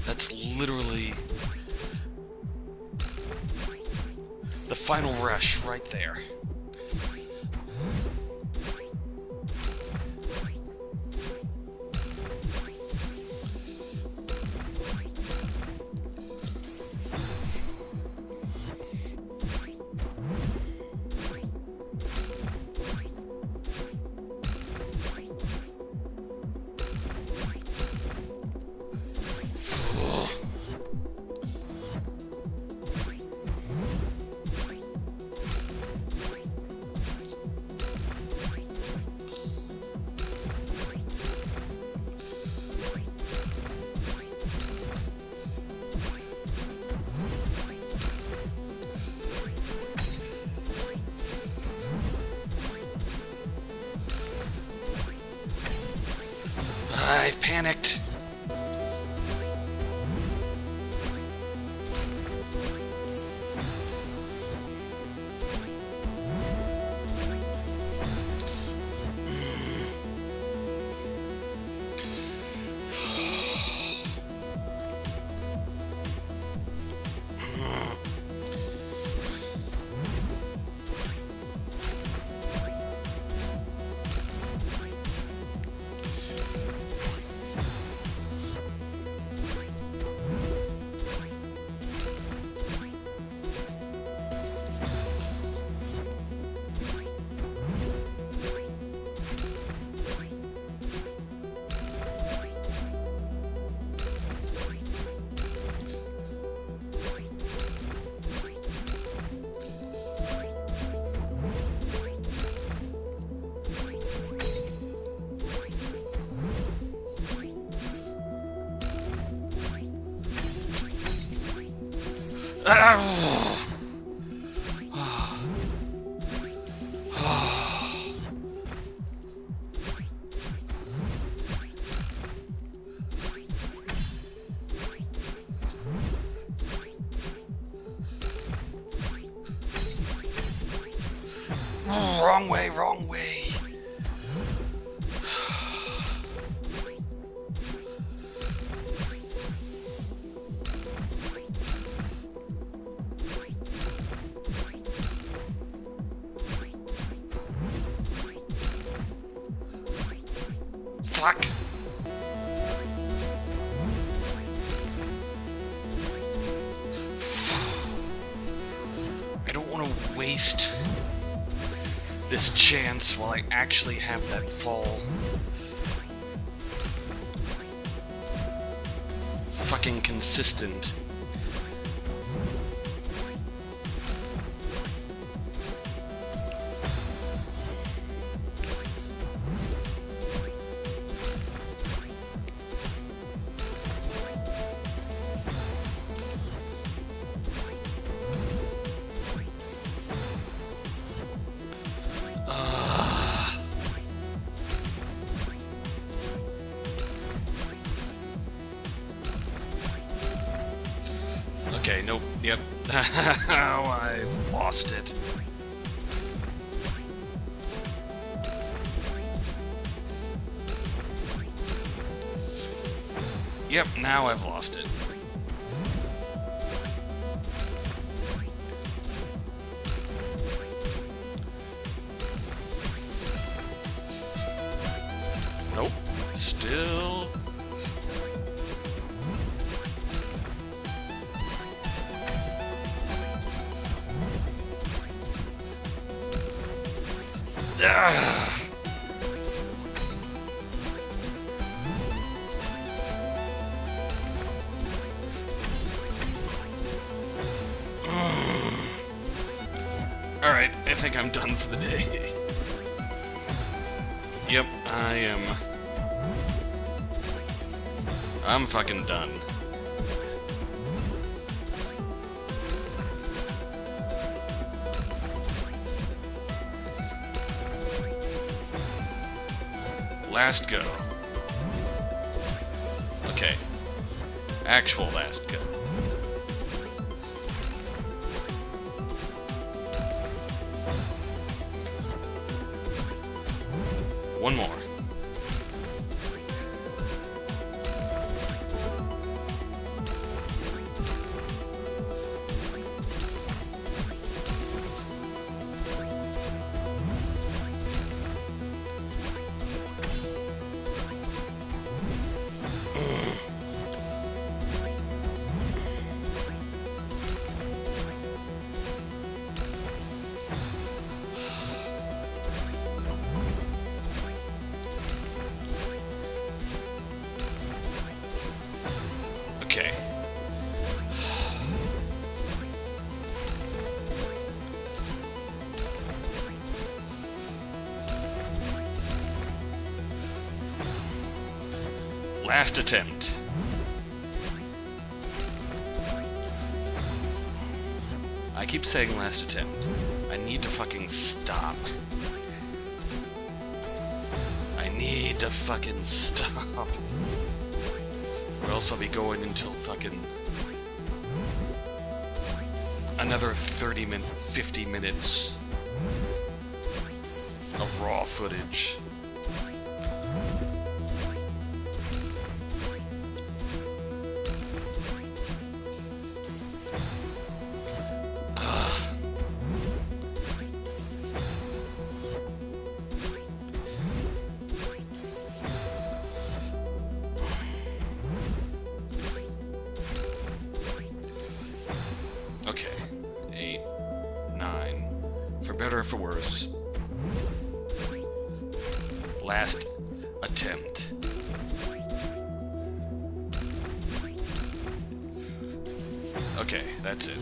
That's literally the final rush right there. I've panicked. Wrong way, wrong way. Fuck. I don't want to waste this chance while I actually have that fall. Fucking consistent. Okay, nope, yep. I've lost it. Yep, now I've lost it. Nope, still... Alright, I think I'm done for the day. Yep, I am. I'm fucking done. Last go. Okay. Actual last go. one more. Okay. Last attempt. I keep saying last attempt. I need to fucking stop. I need to fucking stop. Or else I'll be going until fucking another 50 minutes of raw footage. Okay, 8, 9, for better or for worse. Last attempt. Okay, that's it.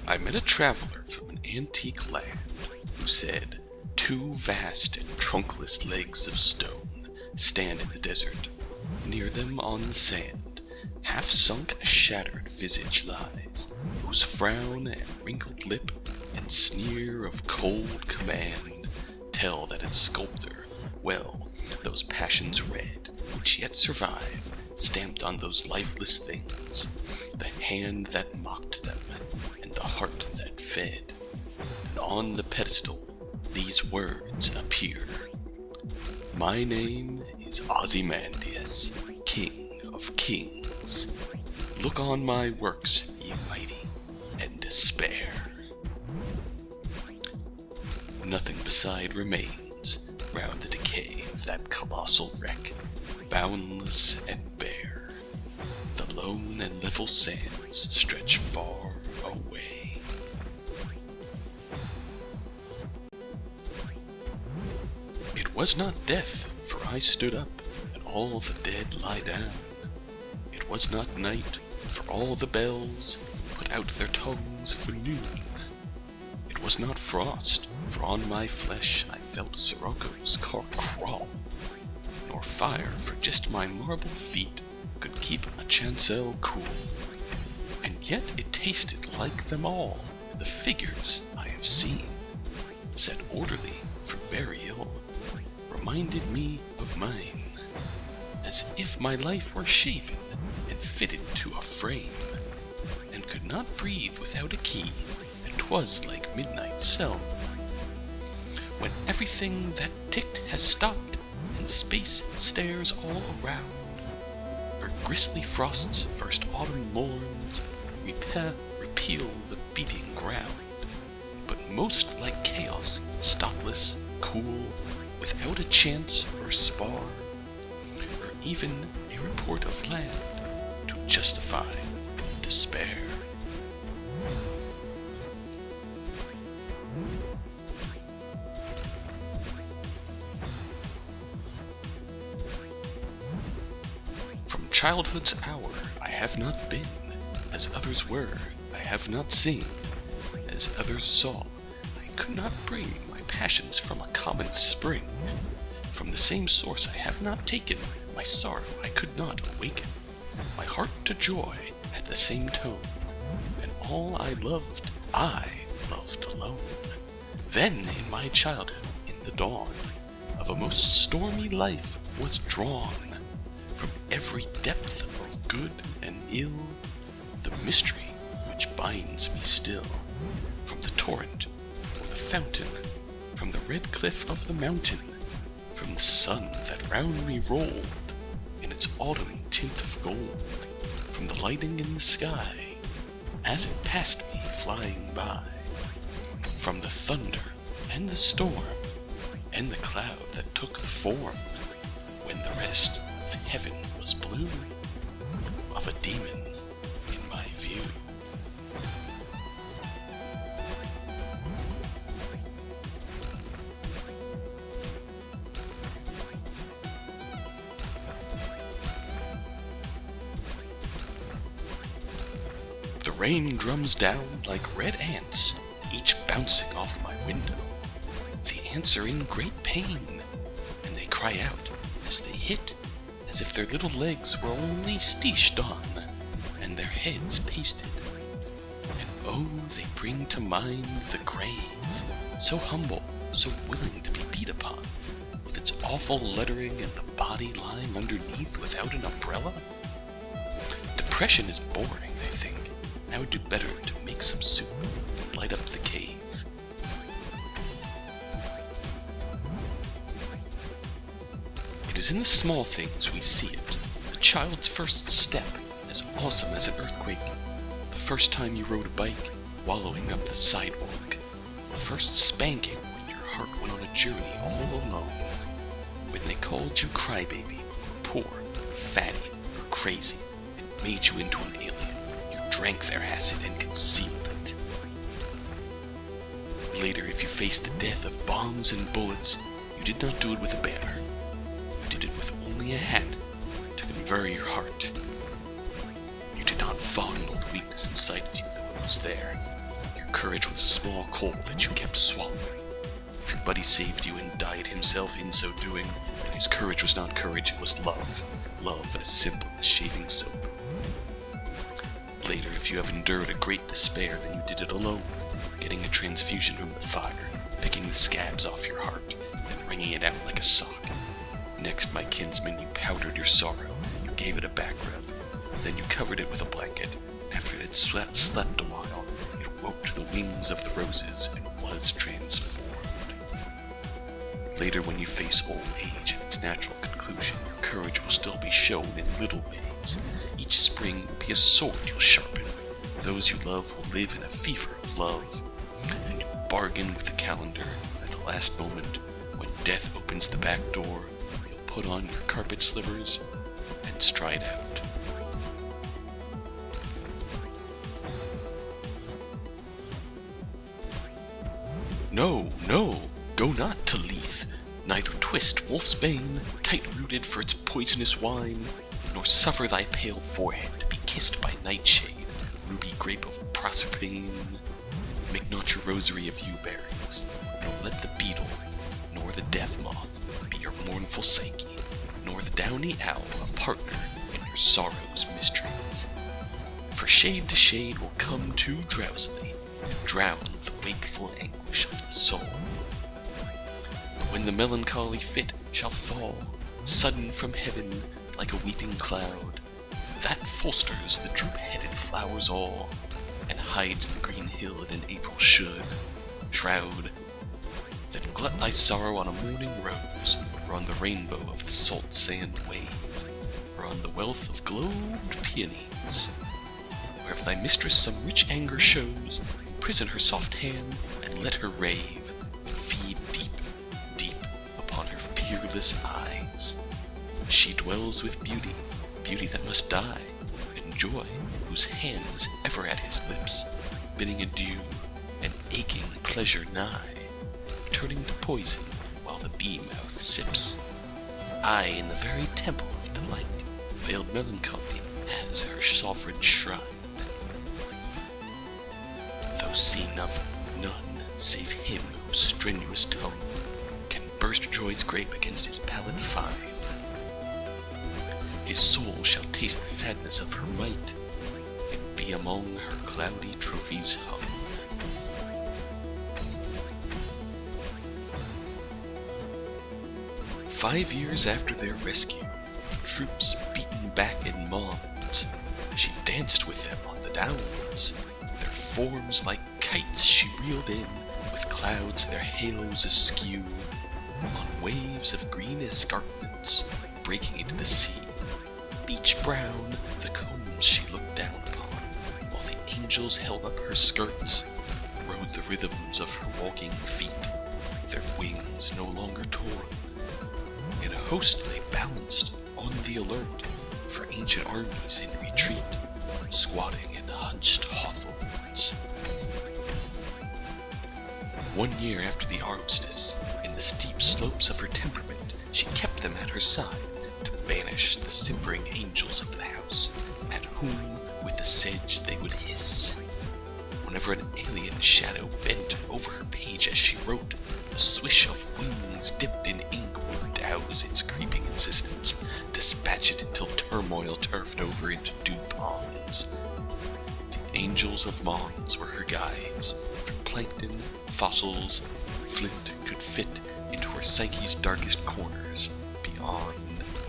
I met a traveler from an antique land who said, 2 vast and trunkless legs of stone stand in the desert. Near them on the sand, half sunk a shattered visage lies, whose frown and wrinkled lip and sneer of cold command tell that its sculptor, well, those passions red, which yet survive, stamped on those lifeless things, the hand that mocked them, and the heart that fed. And on the pedestal, these words appear. My name is Ozymandias, King of Kings. Look on my works, ye mighty, and despair. Nothing beside remains round the decay of that colossal wreck, boundless and bare. The lone and level sands stretch far away. It was not death, for I stood up, and all the dead lie down. It was not night, for all the bells put out their tongues for noon. It was not frost, for on my flesh I felt Sirocco's crawl. Nor fire, for just my marble feet could keep a chancel cool. And yet it tasted like them all, the figures I have seen, set orderly for burial, reminded me of mine, as if my life were shaven and fitted to a frame, and could not breathe without a key, and 'twas like midnight selm, when everything that ticked has stopped, and space stares all around, where gristly frosts first autumn lorns repeal the beating ground, but most like chaos, stopless, cool, without a chance or spar, or even a report of land to justify despair. From childhood's hour I have not been, as others were, I have not seen, as others saw. I could not bring my passions from a common spring. From the same source I have not taken, my sorrow I could not awaken. My heart to joy had the same tone, and all I loved alone. Then in my childhood, in the dawn of a most stormy life was drawn from every depth of good and ill, the mystery which binds me still, from the torrent or the fountain, from the red cliff of the mountain, from the sun that round me rolled in its autumn tint of gold, from the lightning in the sky as it passed me flying by, from the thunder and the storm and the cloud that took the form, when the rest of heaven was blue, of a demon in my view. The rain drums down like red ants, each bouncing off my window. The ants are in great pain, and they cry out as they hit, as if their little legs were only stitched on, and their heads pasted. And oh, they bring to mind the grave, so humble, so willing to be beat upon, with its awful lettering and the body lying underneath without an umbrella. Depression is boring, I think. I would do better to make some soup and light up the cave. It is in the small things we see it. The child's first step, as awesome as an earthquake. The first time you rode a bike, wallowing up the sidewalk. The first spanking when your heart went on a journey all alone. When they called you crybaby, poor, fatty, or crazy, and made you into an alien. You drank their acid and concealed it. Later, if you faced the death of bombs and bullets, you did not do it with a banner. You did it with only a hat to convey your heart. You did not fondle the weakness inside of you, though it was there. Your courage was a small coal that you kept swallowing. If your buddy saved you and died himself in so doing, then his courage was not courage, it was love. Love as simple as shaving soap. Later, if you have endured a great despair, then you did it alone, getting a transfusion from the fire, picking the scabs off your heart, then wringing it out like a sock. Next, my kinsman, you powdered your sorrow, you gave it a back rub, then you covered it with a blanket. After it had slept a while, it woke to the wings of the roses and was transformed. Later, when you face old age and its natural conclusion, your courage will still be shown in little ways. Each spring will be a sword you'll sharpen. Those you love will live in a fever of love. And you'll bargain with the calendar at the last moment. When death opens the back door, you'll put on your carpet slippers and stride out. No, no, go not to Leith, neither twist Wolf's bane, tight-rooted for its poisonous wine, nor suffer thy pale forehead to be kissed by nightshade, ruby grape of Proserpine. Make not your rosary of yew berries, nor let the beetle, nor the death moth be your mournful Psyche, nor the downy owl a partner in your sorrow's mysteries. For shade to shade will come too drowsily, and drown the wakeful anguish of the soul. But when the melancholy fit shall fall, sudden from heaven, like a weeping cloud, that fosters the droop-headed flowers all, and hides the green hill in an April shroud, then glut thy sorrow on a morning rose, or on the rainbow of the salt sand wave, or on the wealth of globed peonies, where if thy mistress some rich anger shows, imprison her soft hand, and let her rave, and feed deep, deep upon her peerless eyes. She dwells with beauty, beauty that must die, and joy, whose hand is ever at his lips, bidding adieu, and aching pleasure nigh, turning to poison while the bee-mouth sips. Aye, in the very temple of delight, veiled melancholy has her sovereign shrine. Though seen of none save him whose strenuous tongue can burst joy's grape against his palate fine, his soul shall taste the sadness of her might, and be among her cloudy trophies hung. 5 years after their rescue, troops beaten back in Mons, she danced with them on the downs. Their forms like kites she reeled in, with clouds their halos askew, on waves of green escarpments, breaking into the sea. Beach brown, the combs she looked down upon, while the angels held up her skirts, rode the rhythms of her walking feet, their wings no longer torn. In a host they balanced, on the alert, for ancient armies in retreat, squatting in hunched hawthorns. 1 year after the armistice, in the steep slopes of her temperament, she kept them at her side, to banish the simpering angels of the house, at whom with the sedge they would hiss. Whenever an alien shadow bent over her page as she wrote, a swish of wings dipped in ink would douse its creeping insistence, dispatch it until turmoil turfed over into dew ponds. The angels of Mons were her guides. Through plankton, fossils, flint could fit into her psyche's darkest corners, beyond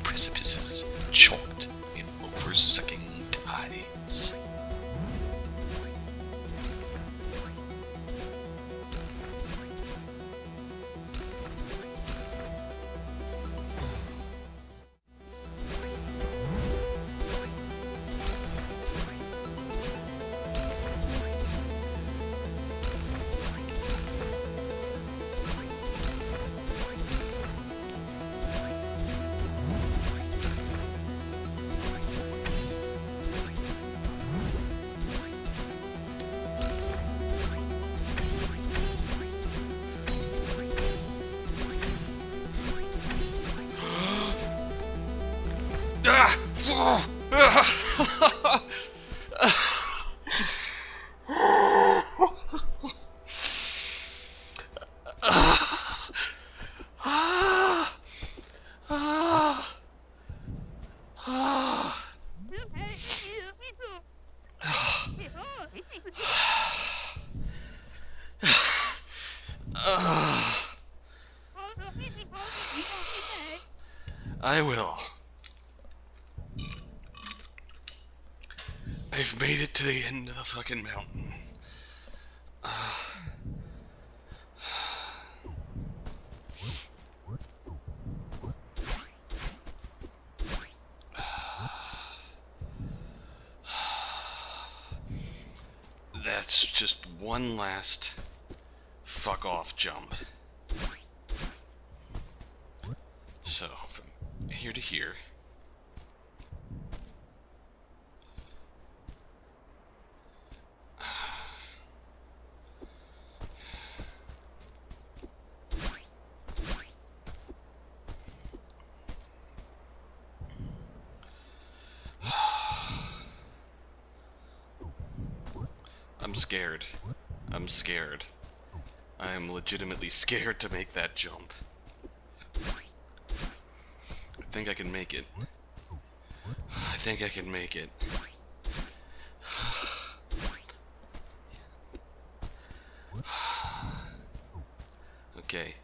precipices chalked in oversucking tides. I will. I've made it to the end of the fucking mountain. That's just one last fuck off jump. So, from here to here. I'm scared. I'm scared. I am legitimately scared to make that jump. I think I can make it. I think I can make it. Okay.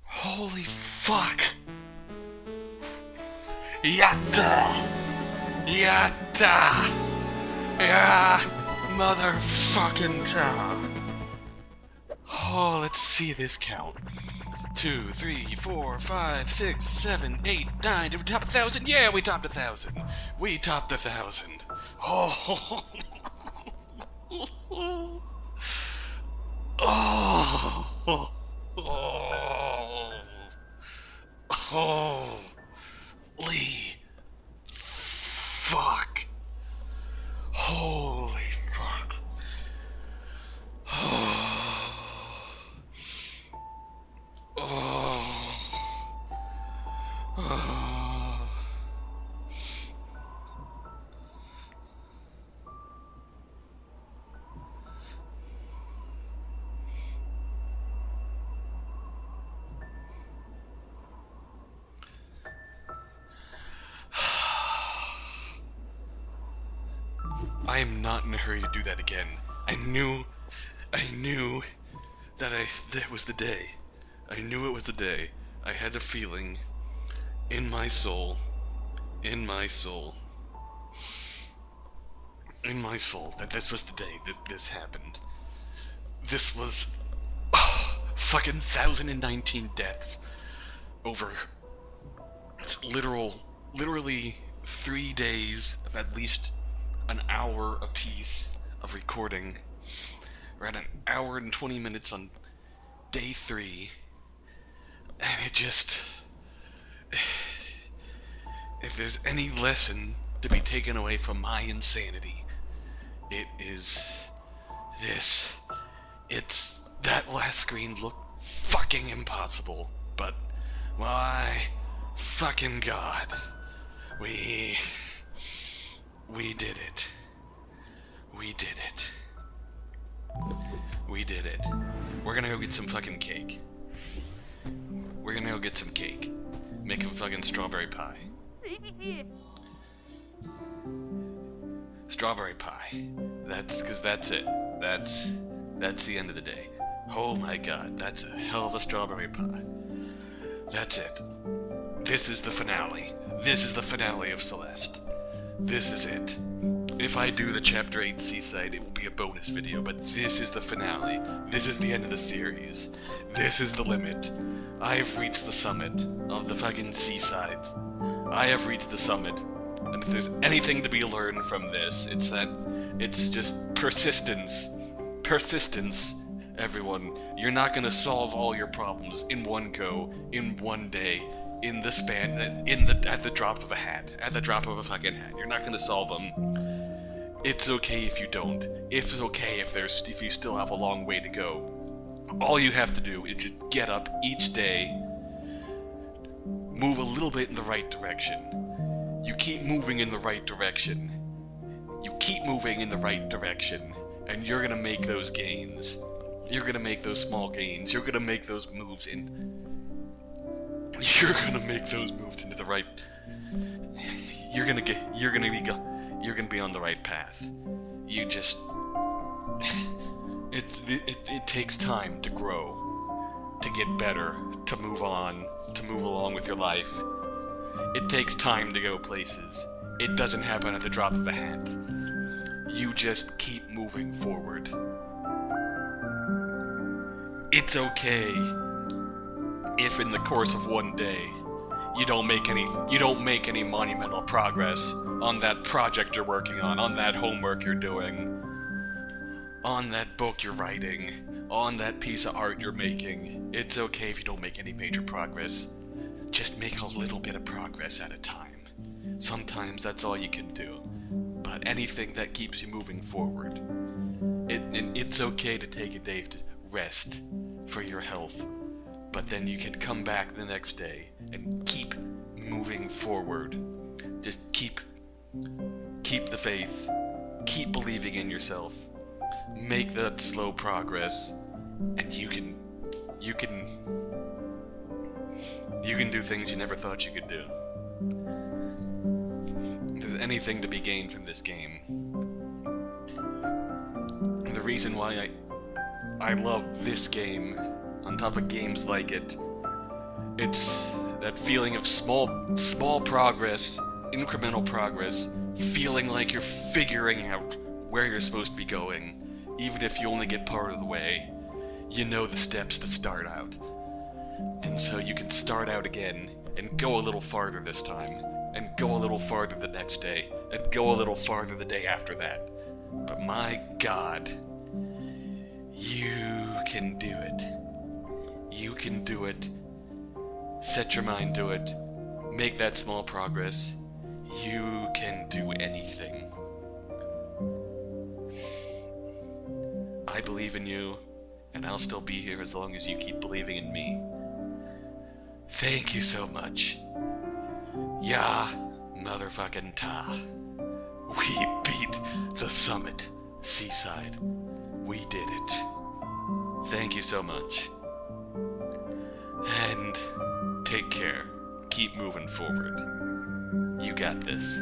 Holy fuck! Yatta! Yatta! Yeah! Motherfucking ta! Oh, let's see this count. 2, 3, 4, 5, 6, 7, 8, 9. Did we top 1,000? Yeah, we topped 1,000. We topped 1,000. Oh! Oh! Oh! Holy fuck! Holy fuck! I am not in a hurry to do that again. I knew that was the day. I knew it was the day. I had a feeling in my soul that this was the day that this happened. This was fucking 1,019 deaths over literally 3 days of at least an hour apiece of recording. We're at an hour and 20 minutes on day 3, and it just... If there's any lesson to be taken away from my insanity, it is this. It's that last screen looked fucking impossible, but my fucking god, we did it. We did it. We did it. We're gonna go get some fucking cake. We're gonna go get some cake. Make a fucking strawberry pie. Strawberry pie. That's it. That's the end of the day. Oh my god, that's a hell of a strawberry pie. That's it. This is the finale. This is the finale of Celeste. This is it. If I do the Chapter 8 Seaside, it will be a bonus video, but this is the finale. This is the end of the series. This is the limit. I have reached the summit of the fucking seaside. I have reached the summit. And if there's anything to be learned from this, it's that it's just persistence. Persistence, everyone. You're not gonna solve all your problems in one go, in one day, in the span, at the drop of a hat. At the drop of a fucking hat. You're not gonna solve them. It's okay if you don't. It's okay if you still have a long way to go. All you have to do is just get up each day, move a little bit in the right direction. You keep moving in the right direction. You keep moving in the right direction, and you're gonna make those gains. You're gonna make those small gains. You're gonna make those moves You're gonna make those moves into the right. You're gonna be on the right path. You just. It takes time to grow, to get better, to move on, to move along with your life. It takes time to go places. It doesn't happen at the drop of a hat. You just keep moving forward. It's okay if in the course of one day you don't make any monumental progress on that project you're working on that homework you're doing, on that book you're writing, on that piece of art you're making. It's okay if you don't make any major progress. Just make a little bit of progress at a time. Sometimes that's all you can do. But anything that keeps you moving forward. It's okay to take a day to rest for your health. But then you can come back the next day and keep moving forward. Just keep the faith. Keep believing in yourself. Make that slow progress, and you can do things you never thought you could do. If there's anything to be gained from this game, and the reason why I love this game on top of games like it, it's that feeling of small progress, incremental progress, feeling like you're figuring out where you're supposed to be going. Even if you only get part of the way, you know the steps to start out. And so you can start out again, and go a little farther this time, and go a little farther the next day, and go a little farther the day after that. But my god, you can do it. You can do it. Set your mind to it. Make that small progress. You can do anything. I believe in you, and I'll still be here as long as you keep believing in me. Thank you so much. Ya motherfucking ta. We beat the summit, seaside. We did it. Thank you so much. And take care. Keep moving forward. You got this.